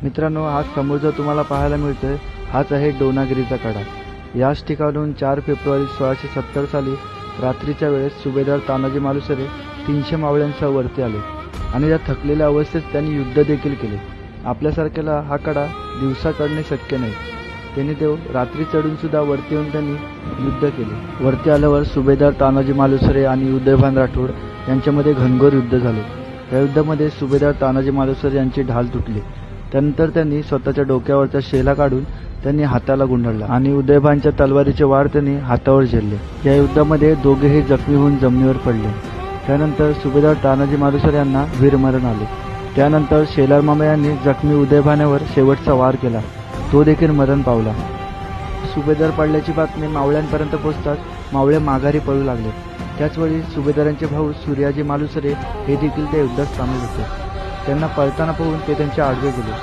मित्रांनो, हा समोर जो तुम्हाला पाहायला मिळतोय हाच आहे डोनागिरीचा कडा। याच ठिकाणून 4 फेब्रुवारी 1670 साली रात्रीच्या वेळेस सुभेदार तानाजी मालुसरे 300 मावळ्यांसह वरती आले आणि या थकलेल्या अवस्थेत त्यांनी युद्ध देखील केले। आपल्यासारख्याला हा कडा दिवसा चढणे शक्य नाही, त्यांनी देव रात्री चढून सुद्धा वरती येऊन त्यांनी युद्ध केले। वरती आल्यावर सुभेदार तानाजी मालुसरे आणि उदयभान राठोड यांच्यामध्ये घनघोर युद्ध झाले। या युद्धामध्ये सुभेदार तानाजी मालुसरे यांची ढाल तुटली। त्यानंतर त्यांनी स्वतःच्या डोक्यावरचा शेला काढून त्यांनी हाताला गुंडाळला आणि उदयभानच्या तलवारीचे वार त्यांनी हातावर झेलले। या युद्धामध्ये दोघेही जखमी होऊन जमिनीवर पडले। त्यानंतर सुभेदार तानाजी मालुसरे यांना वीरमरण आले। त्यानंतर शेलार मामा यांनी जखमी उदयभानावर शेवटचा वार केला, तो देखील मरण पावला। सुभेदार पडल्याची बातमी मावळ्यांपर्यंत पोहोचताच मावळे माघारी पळू लागले। त्याचवेळी सुभेदारांचे भाऊ सूर्याजी मालुसरे हे देखील त्या युद्धात सामील होते। त्यांना पळताना पाहून ते त्यांच्या आडवे गेले।